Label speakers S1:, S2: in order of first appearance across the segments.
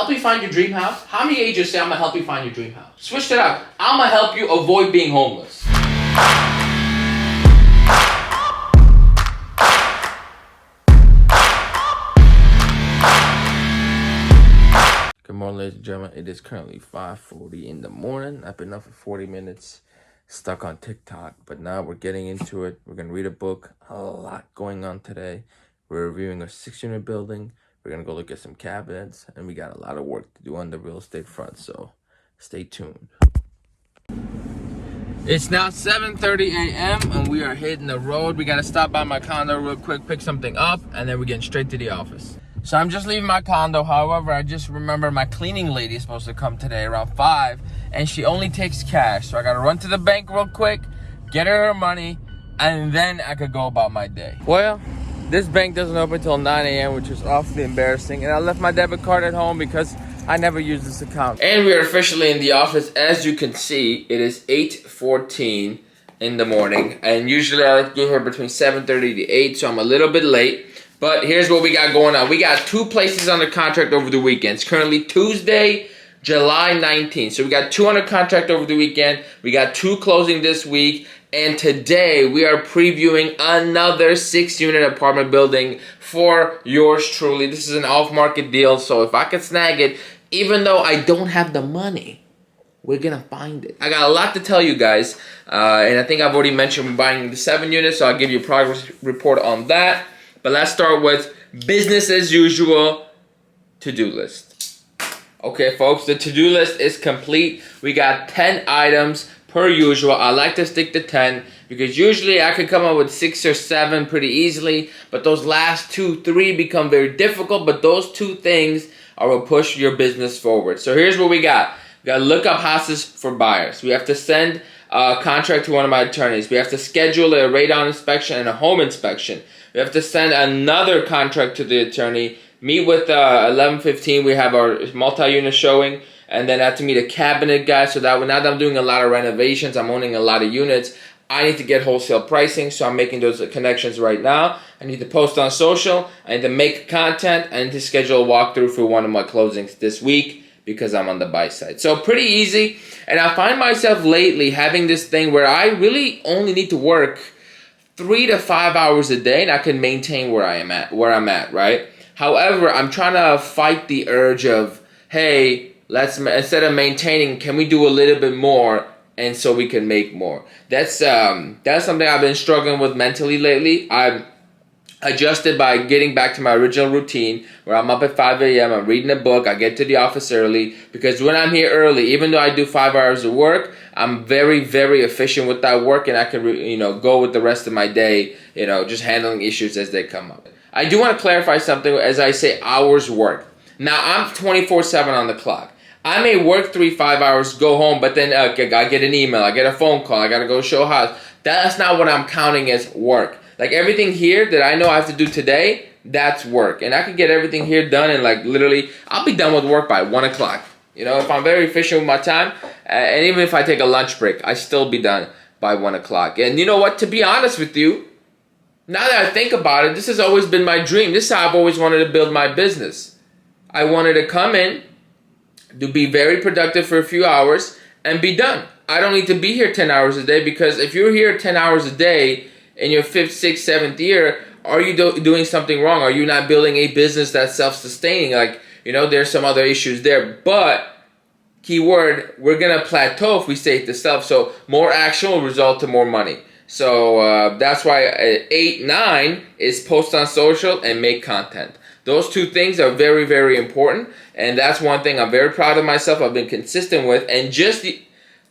S1: Help you find your dream house? How many agents say I'm gonna help you find your dream house? Switch it up. I'm gonna help you avoid being homeless. Good morning, ladies and gentlemen. It is currently 5:40 in the morning. I've been up for 40 minutes, stuck on TikTok, but now we're getting into it. We're gonna read a book. A lot going on today. We're reviewing a 6-unit building. We're gonna go look at some cabinets, and we got a lot of work to do on the real estate front, so stay tuned. It's now 7:30 a.m. and we are hitting the road. We gotta stop by my condo real quick, pick something up, and then we're getting straight to the office. So I'm just leaving my condo. However, I just remember my cleaning lady is supposed to come today around 5, and she only takes cash. So I gotta run to the bank real quick, get her money, and then I could go about my day. Well, this bank doesn't open until 9 a.m., which is awfully embarrassing. And I left my debit card at home because I never use this account. And we are officially in the office. As you can see, it is 8:14 in the morning. And usually I like to get here between 7:30 to 8, so I'm a little bit late. But here's what we got going on. We got 2 places under contract over the weekend. It's currently Tuesday, July 19th. So we got 2 under contract over the weekend. We got 2 closing this week. And today we are previewing another 6-unit apartment building for yours truly. This is an off-market deal. So if I can snag it, even though I don't have the money, we're gonna find it. I got a lot to tell you guys. And I think I've already mentioned we're buying the 7 units. So I'll give you a progress report on that. But let's start with business as usual, to-do list. Okay, folks, the to-do list is complete. We got 10 items per usual. I like to stick to 10 because usually I could come up with 6 or 7 pretty easily. But those last 2, 3 become very difficult. But those 2 things are what push your business forward. So here's what we got. We got to look up houses for buyers. We have to send a contract to one of my attorneys. We have to schedule a radon inspection and a home inspection. We have to send another contract to the attorney, meet with 11:15. We have our multi-unit showing, and then I have to meet a cabinet guy. So that now that I'm doing a lot of renovations, I'm owning a lot of units, I need to get wholesale pricing. So I'm making those connections right now. I need to post on social. I need to make content. I need to schedule a walkthrough for one of my closings this week because I'm on the buy side. So pretty easy. And I find myself lately having this thing where I really only need to work 3 to 5 hours a day, and I can maintain where I'm at, right? However, I'm trying to fight the urge of, hey, instead of maintaining, can we do a little bit more, and so we can make more? That's something I've been struggling with mentally lately. I've adjusted by getting back to my original routine where I'm up at 5 a.m. I'm reading a book. I get to the office early because when I'm here early, even though I do 5 hours of work, I'm very, very efficient with that work, and I can, go with the rest of my day, just handling issues as they come up. I do want to clarify something as I say hours worked. Now, I'm 24/7 on the clock. I may work 3-5 hours, go home, but then I get an email, I get a phone call, I got to go show house. That's not what I'm counting as work. Like everything here that I know I have to do today, that's work. And I can get everything here done and literally, I'll be done with work by 1 o'clock. If I'm very efficient with my time, and even if I take a lunch break, I still be done by 1 o'clock. And you know what, to be honest with you, now that I think about it, this has always been my dream. This is how I've always wanted to build my business. I wanted to come in, to be very productive for a few hours, and be done. I don't need to be here 10 hours a day because if you're here 10 hours a day in your 5th, 6th, 7th year, are you doing something wrong? Are you not building a business that's self-sustaining? There's some other issues there. But, keyword, we're going to plateau if we stay to self. So, more action will result to more money. So, that's why 8, 9 is post on social and make content. Those 2 things are very, very important. And that's one thing I'm very proud of myself. I've been consistent with. And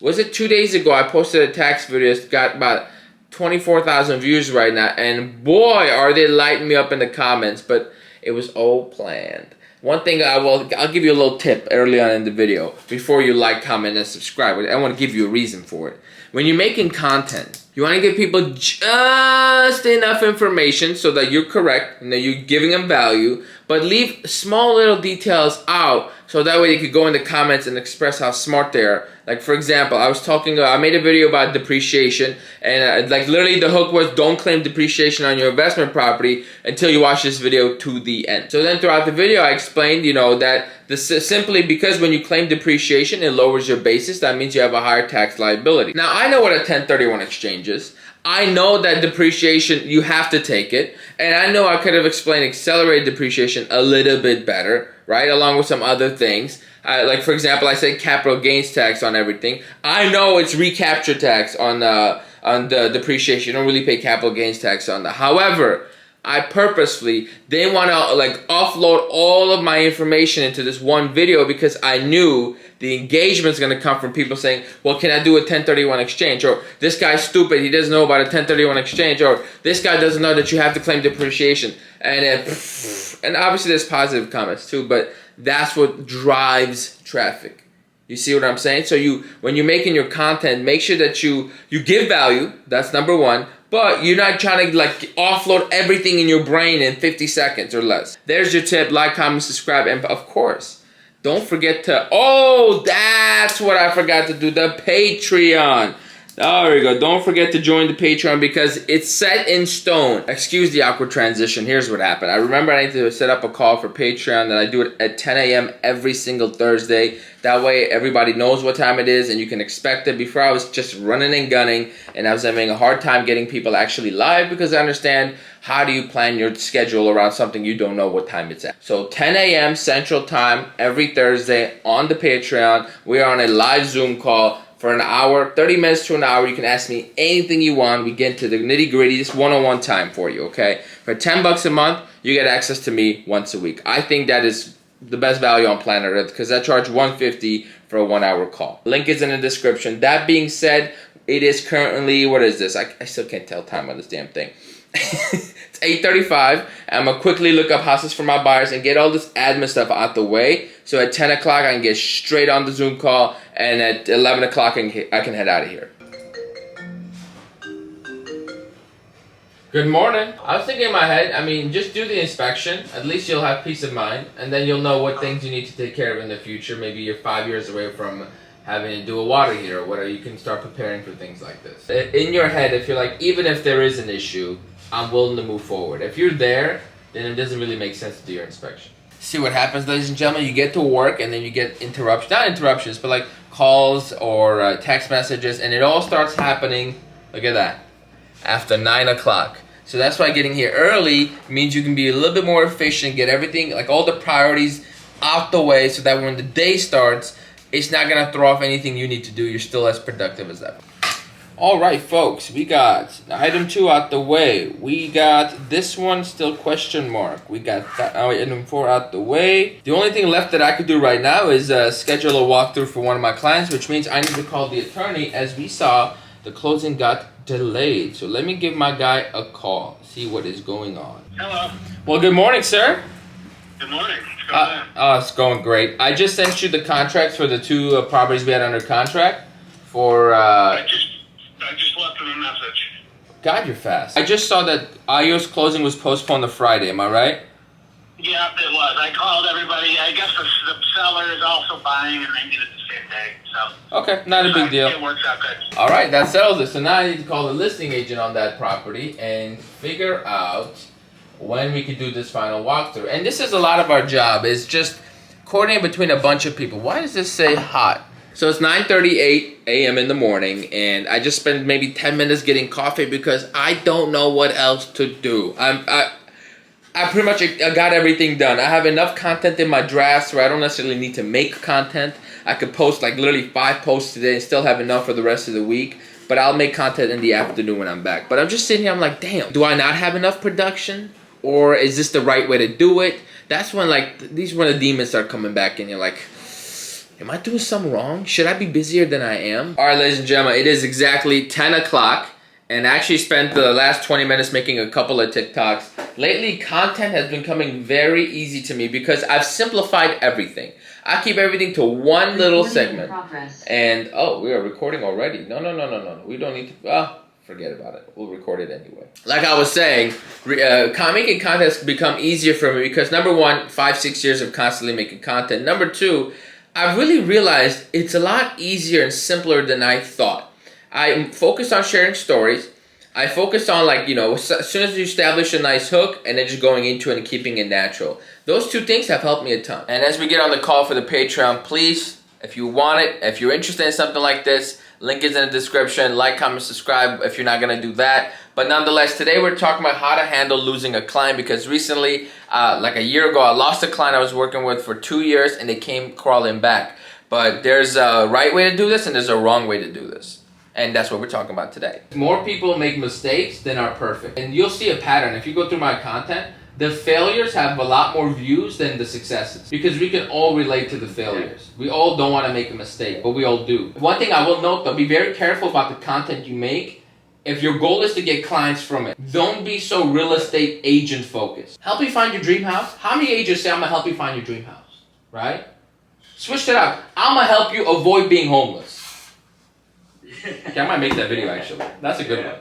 S1: was it 2 days ago, I posted a tax video. It's got about 24,000 views right now, and boy, are they lighting me up in the comments, but it was all planned. One thing I'll give you a little tip early on in the video before you like, comment, and subscribe. I want to give you a reason for it. When you're making content, you want to give people just enough information so that you're correct and that you're giving them value, but leave small little details out so that way they could go in the comments and express how smart they are. Like for example, I made a video about depreciation, and like literally the hook was don't claim depreciation on your investment property until you watch this video to the end. So then throughout the video I explained, you know, that simply because when you claim depreciation it lowers your basis, that means you have a higher tax liability. Now I know what a 1031 exchange is. I know that depreciation, you have to take it. And I know I could have explained accelerated depreciation a little bit better, right? Along with some other things. Like, for example, I said capital gains tax on everything. I know it's recapture tax on the depreciation. You don't really pay capital gains tax on that. However, I purposefully didn't want to like offload all of my information into this one video because I knew the engagement is going to come from people saying, well, can I do a 1031 exchange? Or this guy's stupid, he doesn't know about a 1031 exchange. Or this guy doesn't know that you have to claim depreciation. And obviously there's positive comments too, but that's what drives traffic. You see what I'm saying? So when you're making your content, make sure that you give value. That's number one. But you're not trying to like offload everything in your brain in 50 seconds or less. There's your tip. Like, comment, subscribe, and of course, don't forget to, oh, that's what I forgot to do, the Patreon. There we go. Don't forget to join the Patreon because it's set in stone. Excuse the awkward transition. Here's what happened. I remember I need to set up a call for Patreon, and I do it at 10 a.m. every single Thursday. That way everybody knows what time it is and you can expect it. Before I was just running and gunning and I was having a hard time getting people actually live because I understand how do you plan your schedule around something you don't know what time it's at. So 10 a.m. Central Time every Thursday on the Patreon. We are on a live Zoom call for an hour, 30 minutes to an hour. You can ask me anything you want. We get into the nitty gritty. This one-on-one time for you, okay? For $10 a month, you get access to me once a week. I think that is the best value on planet Earth because I charge $150 for a 1-hour call. Link is in the description. That being said, it is currently, what is this? I still can't tell time on this damn thing. It's 8:35. I'm going to quickly look up houses for my buyers and get all this admin stuff out the way. So at 10 o'clock, I can get straight on the Zoom call. And at 11 o'clock, I can head out of here. Good morning. I was thinking in my head, I mean, just do the inspection. At least you'll have peace of mind. And then you'll know what things you need to take care of in the future. Maybe you're 5 years away from having to do a water heater or whatever. You can start preparing for things like this. In your head, if you're like, even if there is an issue, I'm willing to move forward. If you're there, then it doesn't really make sense to do your inspection. See what happens, ladies and gentlemen. You get to work and then you get interruptions. Not interruptions, but like calls or text messages. And it all starts happening, look at that, after 9 o'clock. So that's why getting here early means you can be a little bit more efficient, get everything, like all the priorities out the way so that when the day starts, it's not going to throw off anything you need to do. You're still as productive as ever. All right, folks, we got item 2 out the way. We got this one still question mark. We got that item 4 out the way. The only thing left that I could do right now is schedule a walkthrough for one of my clients, which means I need to call the attorney. As we saw, the closing got delayed. So let me give my guy a call, see what is going on.
S2: Hello.
S1: Well, good morning, sir.
S2: Good morning. What's going on?
S1: Oh, it's going great. I just sent you the contracts for the 2 properties we had under contract for...
S2: I just left him a message.
S1: God, you're fast. I just saw that IO's closing was postponed to Friday. Am I right?
S2: Yeah, it was. I called everybody. I guess the seller is also buying, and they need it the same day. So
S1: okay, not a big deal.
S2: It works out good.
S1: All right, that settles it. So now I need to call the listing agent on that property and figure out when we could do this final walkthrough. And this is a lot of our job. Is just coordinating between a bunch of people. Why does this say hot? So it's 9:38 a.m. in the morning, and I just spent maybe 10 minutes getting coffee because I don't know what else to do. I pretty much got everything done. I have enough content in my drafts where I don't necessarily need to make content. I could post like literally 5 posts today and still have enough for the rest of the week. But I'll make content in the afternoon when I'm back. But I'm just sitting here, I'm like, damn, do I not have enough production? Or is this the right way to do it? That's when when the demons start coming back and you're like, am I doing something wrong? Should I be busier than I am? All right, ladies and gentlemen, it is exactly 10 o'clock. And I actually spent the last 20 minutes making a couple of TikToks. Lately, content has been coming very easy to me because I've simplified everything. I keep everything to one little segment. And, oh, we are recording already. No. We don't need to, forget about it. We'll record it anyway. Like I was saying, making content has become easier for me because number one, 5-6 years of constantly making content. Number two, I've really realized it's a lot easier and simpler than I thought. I focused on sharing stories. I focused on, like, you know, as soon as you establish a nice hook and then just going into it and keeping it natural. Those two things have helped me a ton. And as we get on the call for the Patreon, please, if you want it, if you're interested in something like this, link is in the description. Like, comment, subscribe if you're not going to do that. But nonetheless, today we're talking about how to handle losing a client, because recently, like a year ago, I lost a client I was working with for 2 years and they came crawling back. But there's a right way to do this and there's a wrong way to do this. And that's what we're talking about today. More people make mistakes than are perfect. And you'll see a pattern. If you go through my content, the failures have a lot more views than the successes, because we can all relate to the failures. We all don't want to make a mistake, but we all do. One thing I will note, though, be very careful about the content you make. If your goal is to get clients from it, don't be so real estate agent focused. Help you find your dream house. How many agents say, I'm going to help you find your dream house? Right? Switch it up. I'm going to help you avoid being homeless. Okay, I might make that video actually. That's a good one.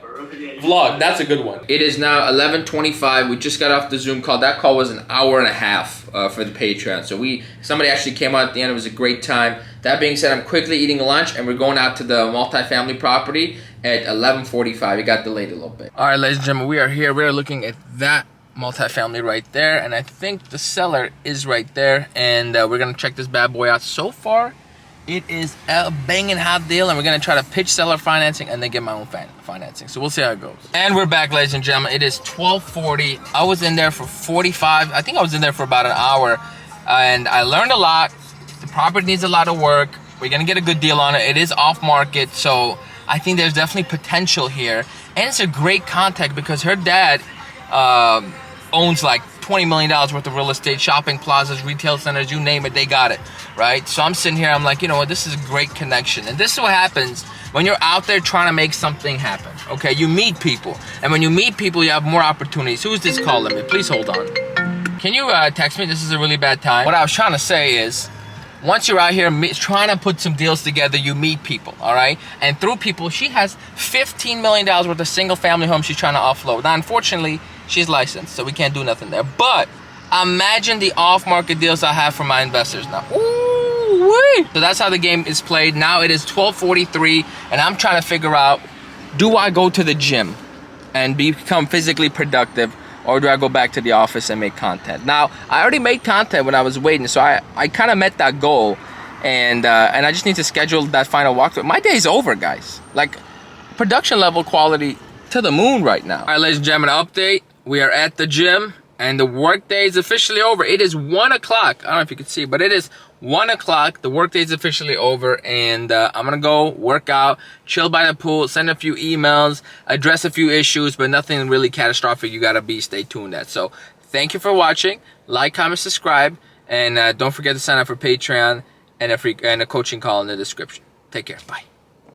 S1: Vlog, that's a good one. It is now 11:25. We just got off the Zoom call. That call was an hour and a half for the Patreon. So somebody actually came out at the end. It was a great time. That being said, I'm quickly eating lunch and we're going out to the multifamily property at 11:45. It got delayed a little bit. All right, ladies and gentlemen, we are here. We are looking at that multifamily right there, and I think the seller is right there, and we're gonna check this bad boy out. So far, it is a banging hot deal, and we're gonna try to pitch seller financing and then get my own financing. So we'll see how it goes. And we're back, ladies and gentlemen. It is 12:40. I was in there for 45. I think I was in there for about an hour, and I learned a lot. The property needs a lot of work. We're gonna get a good deal on it. It is off market, so I think there's definitely potential here. And it's a great contact because her dad owns like $20 million worth of real estate, shopping plazas, retail centers, you name it, they got it, right? So I'm sitting here, I'm like, you know what, this is a great connection. And this is what happens when you're out there trying to make something happen, okay? You meet people, and when you meet people, you have more opportunities. Who's this calling me? Please hold on. Can you text me? This is a really bad time. What I was trying to say is, once you're out here trying to put some deals together, you meet people, all right? And through people, she has $15 million worth of single family homes she's trying to offload. Now, unfortunately, she's licensed, so we can't do nothing there. But imagine the off-market deals I have for my investors now. Ooh-wee! So that's how the game is played. Now it is 12:43, and I'm trying to figure out, do I go to the gym and become physically productive, or do I go back to the office and make content? Now, I already made content when I was waiting, so I kind of met that goal, and I just need to schedule that final walkthrough. My day's over, guys. Like, production level quality to the moon right now. All right, ladies and gentlemen, update. We are at the gym, and the workday is officially over. It is 1 o'clock. I don't know if you can see, but it is 1 o'clock. The workday is officially over, and I'm gonna go work out, chill by the pool, send a few emails, address a few issues, but nothing really catastrophic. You gotta stay tuned at. So thank you for watching. Like, comment, subscribe, and don't forget to sign up for Patreon and a coaching call in the description. Take care. Bye.